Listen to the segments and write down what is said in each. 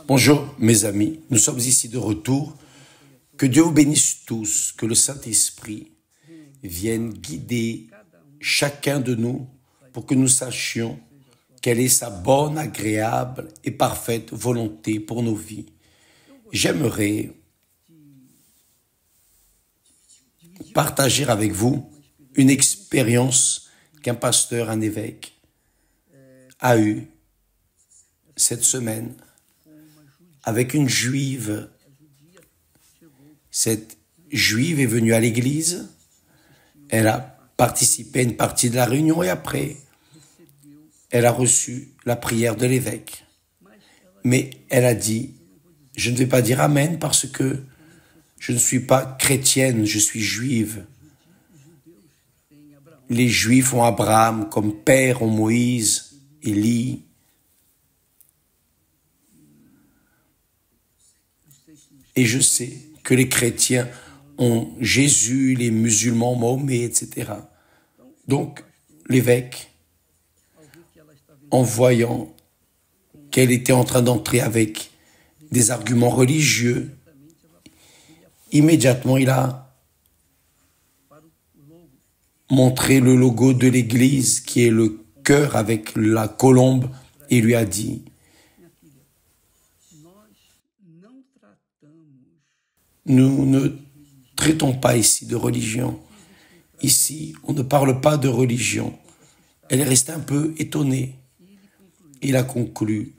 Bonjour mes amis, nous sommes ici de retour. Que Dieu vous bénisse tous, que le Saint-Esprit vienne guider chacun de nous pour que nous sachions quelle est sa bonne, agréable et parfaite volonté pour nos vies. J'aimerais partager avec vous une expérience qu'un pasteur, un évêque a eue cette semaine avec une juive. Cette juive est venue à l'église, elle a participé à une partie de la réunion et après, elle a reçu la prière de l'évêque. Mais elle a dit, je ne vais pas dire Amen parce que je ne suis pas chrétienne, je suis juive. Les juifs ont Abraham comme père, ont Moïse, Élie. Et je sais que les chrétiens ont Jésus, les musulmans, Mahomet, etc. Donc, l'évêque, en voyant qu'elle était en train d'entrer avec des arguments religieux, immédiatement, il a montré le logo de l'église, qui est le cœur avec la colombe, et lui a dit, nous ne traitons pas ici de religion. Ici, on ne parle pas de religion. Elle est restée un peu étonnée. Il a conclu,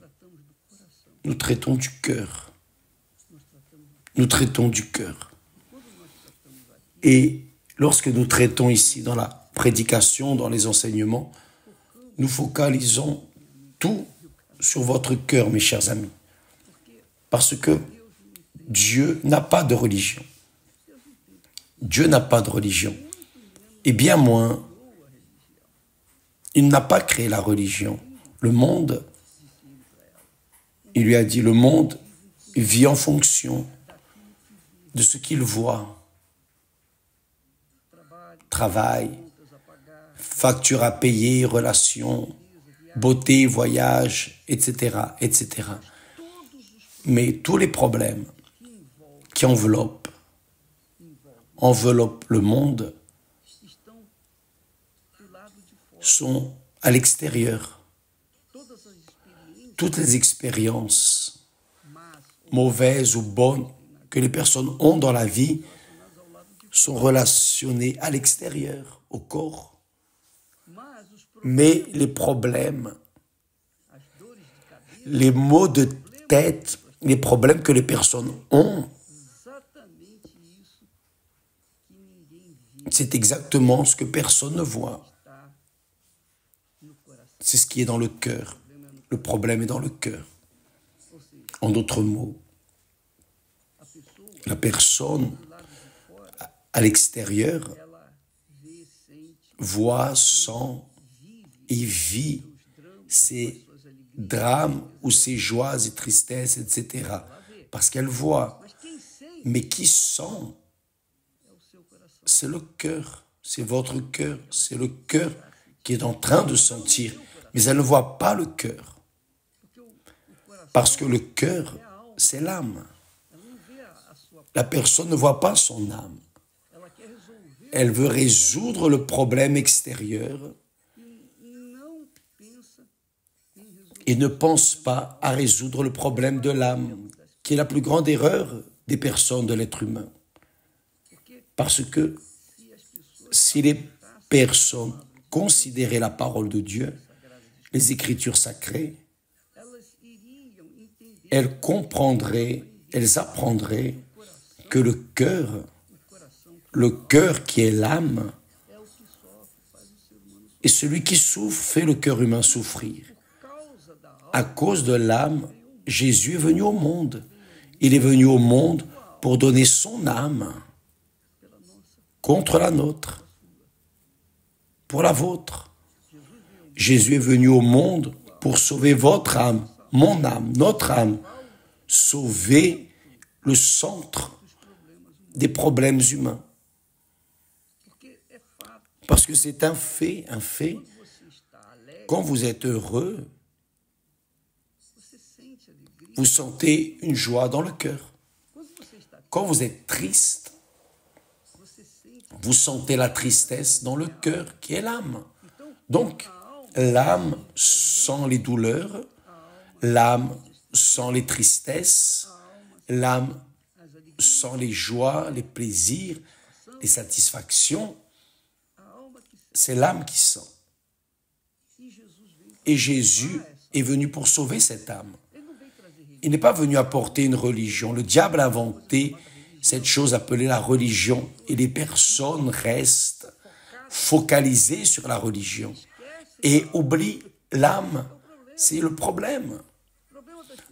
nous traitons du cœur. Nous traitons du cœur. Et lorsque nous traitons ici dans la prédication, dans les enseignements, nous focalisons tout sur votre cœur, mes chers amis. Parce que Dieu n'a pas de religion. Dieu n'a pas de religion. Et bien moins, il n'a pas créé la religion. Le monde, il lui a dit, le monde vit en fonction de ce qu'il voit. Travail, facture à payer, relations, beauté, voyage, etc., etc. Mais tous les problèmes qui enveloppent le monde sont à l'extérieur. Toutes les expériences mauvaises ou bonnes que les personnes ont dans la vie sont relationnées à l'extérieur, au corps. Mais les problèmes, les maux de tête, les problèmes que les personnes ont, c'est exactement ce que personne ne voit. C'est ce qui est dans le cœur. Le problème est dans le cœur. En d'autres mots, la personne à l'extérieur voit, sent et vit ses drames ou ses joies et tristesses, etc. Parce qu'elle voit. Mais qui sent? C'est le cœur, c'est votre cœur, c'est le cœur qui est en train de sentir. Mais elle ne voit pas le cœur. Parce que le cœur, c'est l'âme. La personne ne voit pas son âme. Elle veut résoudre le problème extérieur et ne pense pas à résoudre le problème de l'âme, qui est la plus grande erreur des personnes, de l'être humain. Parce que si les personnes considéraient la parole de Dieu, les Écritures sacrées, elles comprendraient, elles apprendraient que le cœur qui est l'âme, est celui qui souffre, fait le cœur humain souffrir. À cause de l'âme, Jésus est venu au monde. Il est venu au monde pour donner son âme contre la nôtre, pour la vôtre. Jésus est venu au monde pour sauver votre âme, mon âme, notre âme, sauver le centre des problèmes humains. Parce que c'est un fait. Quand vous êtes heureux, vous sentez une joie dans le cœur. Quand vous êtes triste, vous sentez la tristesse dans le cœur qui est l'âme. Donc, l'âme sent les douleurs, l'âme sent les tristesses, l'âme sent les joies, les plaisirs, les satisfactions. C'est l'âme qui sent. Et Jésus est venu pour sauver cette âme. Il n'est pas venu apporter une religion. Le diable a inventé cette chose appelée la religion. Et les personnes restent focalisées sur la religion et oublient l'âme. C'est le problème.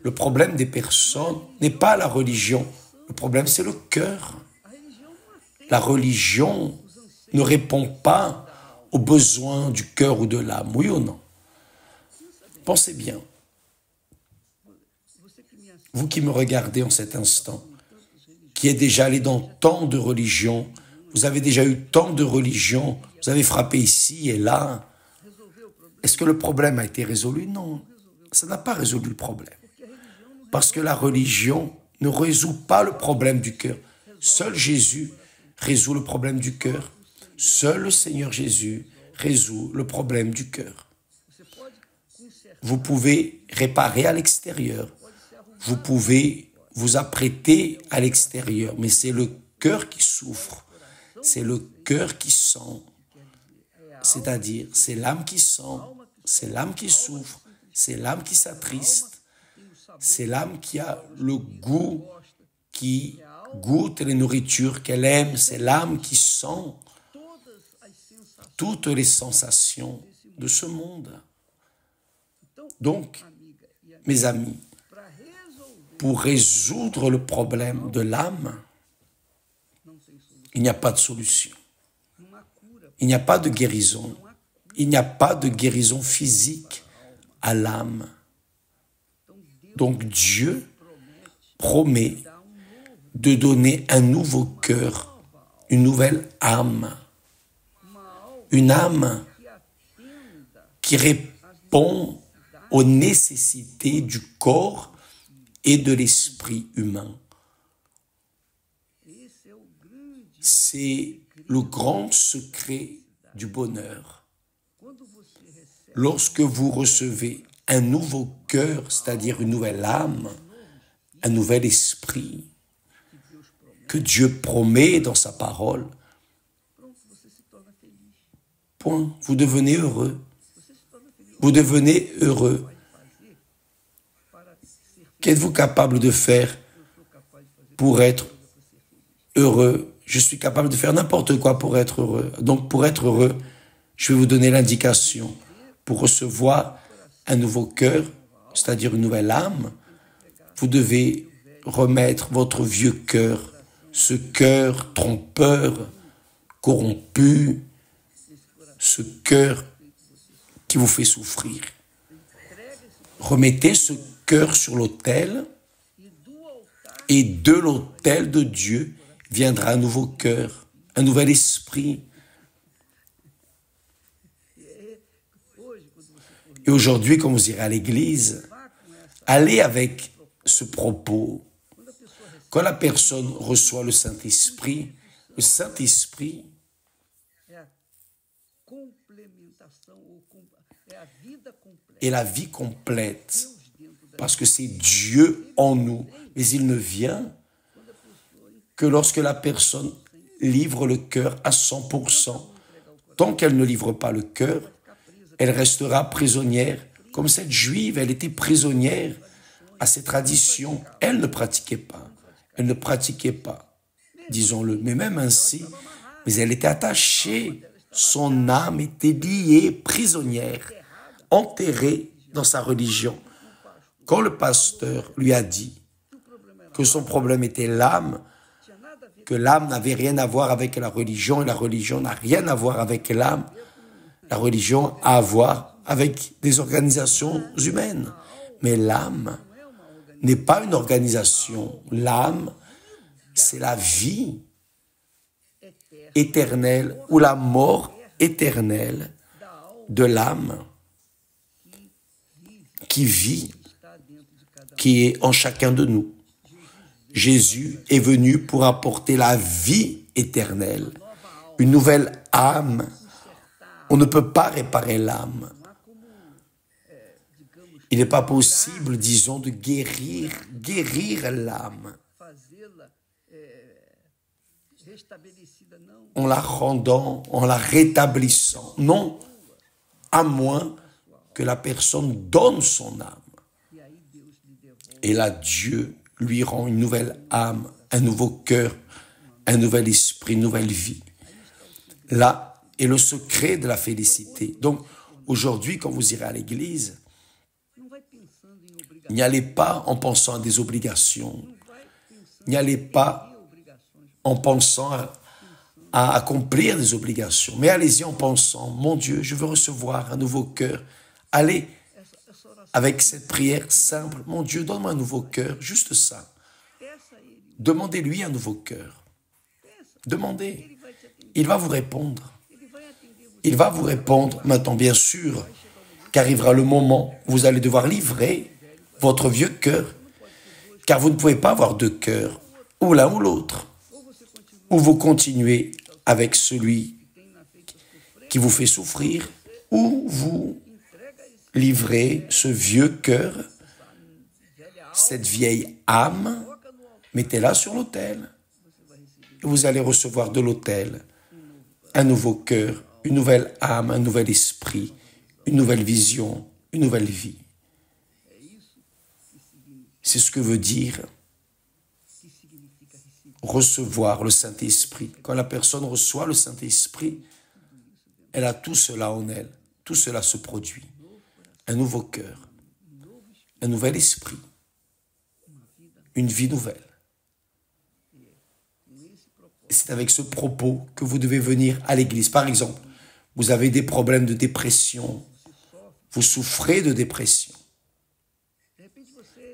Le problème des personnes n'est pas la religion. Le problème, c'est le cœur. La religion ne répond pas aux besoins du cœur ou de l'âme, oui ou non? Pensez bien. Vous qui me regardez en cet instant, qui êtes déjà allé dans tant de religions, vous avez déjà eu tant de religions, vous avez frappé ici et là. Est-ce que le problème a été résolu? Non, ça n'a pas résolu le problème. Parce que la religion ne résout pas le problème du cœur. Seul Jésus résout le problème du cœur. Seul le Seigneur Jésus résout le problème du cœur. Vous pouvez réparer à l'extérieur. Vous pouvez vous apprêter à l'extérieur. Mais c'est le cœur qui souffre. C'est le cœur qui sent. C'est-à-dire, c'est l'âme qui sent. C'est l'âme qui souffre. C'est l'âme qui s'attriste. C'est l'âme qui a le goût, qui goûte les nourritures qu'elle aime. C'est l'âme qui sent toutes les sensations de ce monde. Donc, mes amis, pour résoudre le problème de l'âme, il n'y a pas de solution. Il n'y a pas de guérison. Il n'y a pas de guérison physique à l'âme. Donc Dieu promet de donner un nouveau cœur, une nouvelle âme. Une âme qui répond aux nécessités du corps et de l'esprit humain. C'est le grand secret du bonheur. Lorsque vous recevez un nouveau cœur, c'est-à-dire une nouvelle âme, un nouvel esprit, que Dieu promet dans sa parole, point, vous devenez heureux. Vous devenez heureux. Qu'êtes-vous capable de faire pour être heureux? Je suis capable de faire n'importe quoi pour être heureux. Donc, pour être heureux, je vais vous donner l'indication. Pour recevoir un nouveau cœur, c'est-à-dire une nouvelle âme, vous devez remettre votre vieux cœur, ce cœur trompeur, corrompu, ce cœur qui vous fait souffrir. Remettez ce cœur sur l'autel et de l'autel de Dieu viendra un nouveau cœur, un nouvel esprit. Et aujourd'hui, quand vous irez à l'église, allez avec ce propos. Quand la personne reçoit le Saint-Esprit est la vie complète, parce que c'est Dieu en nous. Mais il ne vient que lorsque la personne livre le cœur à 100%. Tant qu'elle ne livre pas le cœur, elle restera prisonnière. Comme cette juive, elle était prisonnière à ses traditions. Elle ne pratiquait pas. Elle ne pratiquait pas, disons-le. Mais même ainsi, mais elle était attachée. Son âme était liée, prisonnière, enterrée dans sa religion. Quand le pasteur lui a dit que son problème était l'âme, que l'âme n'avait rien à voir avec la religion et la religion n'a rien à voir avec l'âme, la religion a à voir avec des organisations humaines. Mais l'âme n'est pas une organisation. L'âme, c'est la vie éternelle ou la mort éternelle de l'âme qui qui est en chacun de nous. Jésus est venu pour apporter la vie éternelle, une nouvelle âme. On ne peut pas réparer l'âme. Il n'est pas possible, disons, de guérir l'âme en la rendant, en la rétablissant. Non, à moins que la personne donne son âme. Et là, Dieu lui rend une nouvelle âme, un nouveau cœur, un nouvel esprit, une nouvelle vie. Là est le secret de la félicité. Donc, aujourd'hui, quand vous irez à l'église, n'y allez pas en pensant à des obligations. N'y allez pas en pensant à accomplir des obligations. Mais allez-y en pensant, mon Dieu, je veux recevoir un nouveau cœur. Allez avec cette prière simple, mon Dieu, donne-moi un nouveau cœur, juste ça. Demandez-lui un nouveau cœur. Demandez. Il va vous répondre. Il va vous répondre. Maintenant, bien sûr, qu'arrivera le moment où vous allez devoir livrer votre vieux cœur, car vous ne pouvez pas avoir deux cœurs, ou l'un ou l'autre. Ou vous continuez avec celui qui vous fait souffrir, ou vous livrez ce vieux cœur, cette vieille âme, mettez-la sur l'autel. Vous allez recevoir de l'autel un nouveau cœur, une nouvelle âme, un nouvel esprit, une nouvelle vision, une nouvelle vie. C'est ce que veut dire recevoir le Saint-Esprit. Quand la personne reçoit le Saint-Esprit, elle a tout cela en elle. Tout cela se produit. Un nouveau cœur, un nouvel esprit, une vie nouvelle. C'est avec ce propos que vous devez venir à l'église. Par exemple, vous avez des problèmes de dépression, vous souffrez de dépression.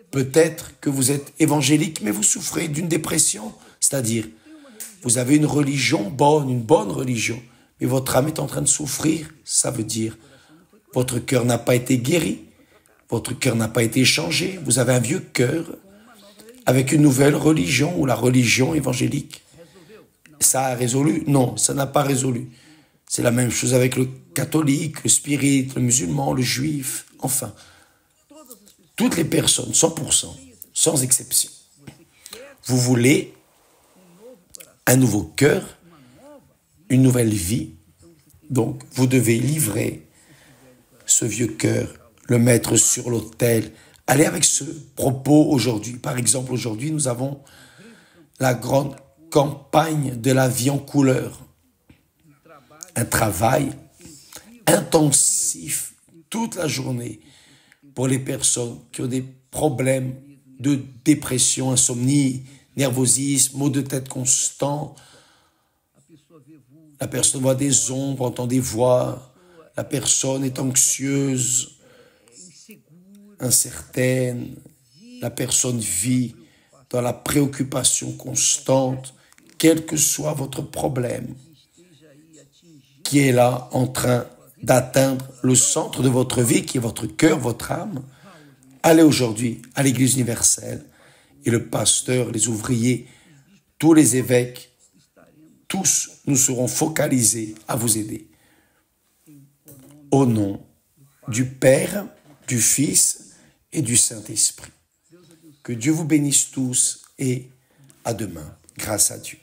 Peut-être que vous êtes évangélique, mais vous souffrez d'une dépression, c'est-à-dire vous avez une religion bonne, une bonne religion, mais votre âme est en train de souffrir. Ça veut dire votre cœur n'a pas été guéri, votre cœur n'a pas été changé, vous avez un vieux cœur avec une nouvelle religion ou la religion évangélique. Ça a résolu? Non, ça n'a pas résolu. C'est la même chose avec le catholique, le spirit, le musulman, le juif, enfin. Toutes les personnes, 100%, sans exception. Vous voulez un nouveau cœur, une nouvelle vie. Donc, vous devez livrer ce vieux cœur, le mettre sur l'autel. Allez avec ce propos aujourd'hui. Par exemple, aujourd'hui, nous avons la grande campagne de la vie en couleur. Un travail intensif toute la journée pour les personnes qui ont des problèmes de dépression, insomnie, nervosisme, maux de tête constants. La personne voit des ombres, entend des voix. La personne est anxieuse, incertaine. La personne vit dans la préoccupation constante, quel que soit votre problème, qui est là en train d'atteindre le centre de votre vie, qui est votre cœur, votre âme. Allez aujourd'hui à l'Église universelle et le pasteur, les ouvriers, tous les évêques, tous nous serons focalisés à vous aider. Au nom du Père, du Fils et du Saint-Esprit. Que Dieu vous bénisse tous et à demain, grâce à Dieu.